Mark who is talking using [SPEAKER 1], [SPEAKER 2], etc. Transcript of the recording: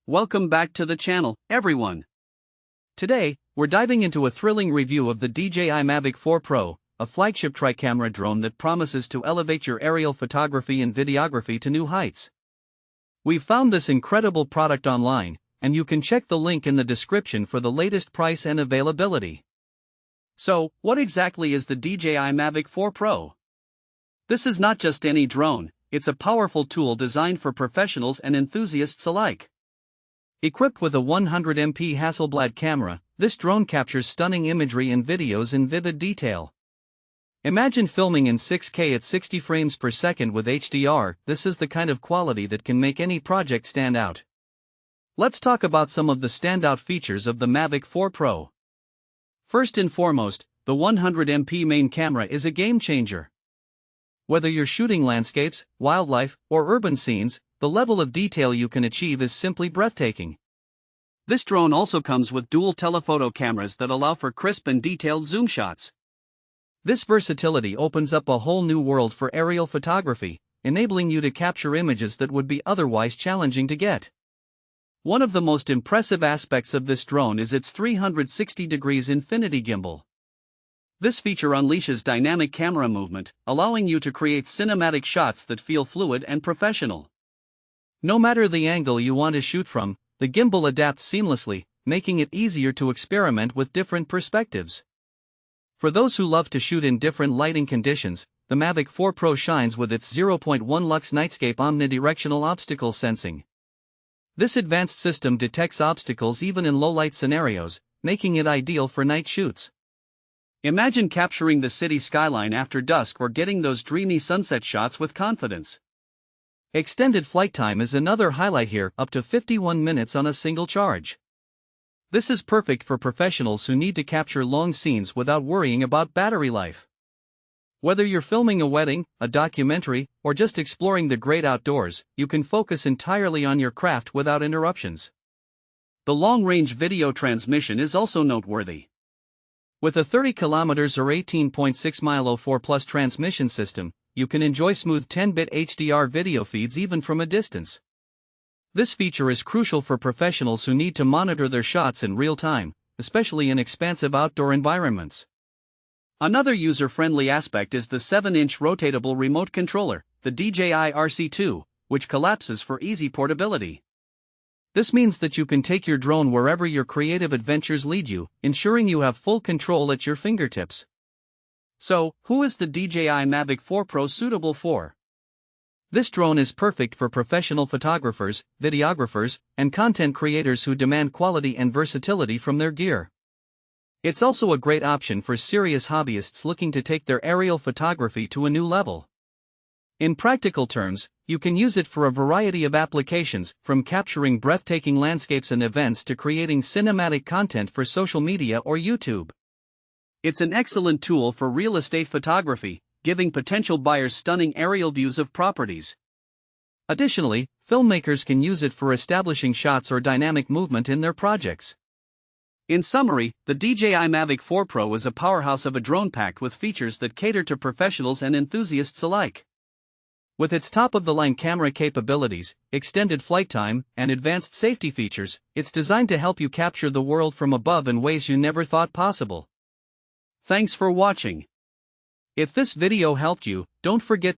[SPEAKER 1] Welcome back to the channel, everyone. Today, we're diving into a thrilling review of the DJI Mavic 4 Pro, a flagship tri-camera drone that promises to elevate your aerial photography and videography to new heights. We've found this incredible product online, and you can check the link in the description for the latest price and availability. So, what exactly is the DJI Mavic 4 Pro? This is not just any drone, it's a powerful tool designed for professionals and enthusiasts alike. Equipped with a 100MP Hasselblad camera, this drone captures stunning imagery and videos in vivid detail. Imagine filming in 6K at 60 frames per second with HDR. This is the kind of quality that can make any project stand out. Let's talk about some of the standout features of the Mavic 4 Pro. First and foremost, the 100MP main camera is a game changer. Whether you're shooting landscapes, wildlife, or urban scenes, the level of detail you can achieve is simply breathtaking. This drone also comes with dual telephoto cameras that allow for crisp and detailed zoom shots. This versatility opens up a whole new world for aerial photography, enabling you to capture images that would be otherwise challenging to get. One of the most impressive aspects of this drone is its 360-degree Infinity Gimbal. This feature unleashes dynamic camera movement, allowing you to create cinematic shots that feel fluid and professional. No matter the angle you want to shoot from, the gimbal adapts seamlessly, making it easier to experiment with different perspectives. For those who love to shoot in different lighting conditions, the Mavic 4 Pro shines with its 0.1 lux nightscape omnidirectional obstacle sensing. This advanced system detects obstacles even in low-light scenarios, making it ideal for night shoots. Imagine capturing the city skyline after dusk or getting those dreamy sunset shots with confidence. Extended flight time is another highlight here, up to 51 minutes on a single charge. This is perfect for professionals who need to capture long scenes without worrying about battery life. Whether you're filming a wedding, a documentary, or just exploring the great outdoors, you can focus entirely on your craft without interruptions. The long-range video transmission is also noteworthy. With a 30 km or 18.6 mile 04 Plus transmission system, you can enjoy smooth 10-bit HDR video feeds even from a distance. This feature is crucial for professionals who need to monitor their shots in real time, especially in expansive outdoor environments. Another user-friendly aspect is the 7-inch rotatable remote controller, the DJI RC2, which collapses for easy portability. This means that you can take your drone wherever your creative adventures lead you, ensuring you have full control at your fingertips. So, who is the DJI Mavic 4 Pro suitable for? This drone is perfect for professional photographers, videographers, and content creators who demand quality and versatility from their gear. It's also a great option for serious hobbyists looking to take their aerial photography to a new level. In practical terms, you can use it for a variety of applications, from capturing breathtaking landscapes and events to creating cinematic content for social media or YouTube. It's an excellent tool for real estate photography, giving potential buyers stunning aerial views of properties. Additionally, filmmakers can use it for establishing shots or dynamic movement in their projects. In summary, the DJI Mavic 4 Pro is a powerhouse of a drone packed with features that cater to professionals and enthusiasts alike. With its top-of-the-line camera capabilities, extended flight time, and advanced safety features, it's designed to help you capture the world from above in ways you never thought possible. Thanks for watching. If this video helped you, don't forget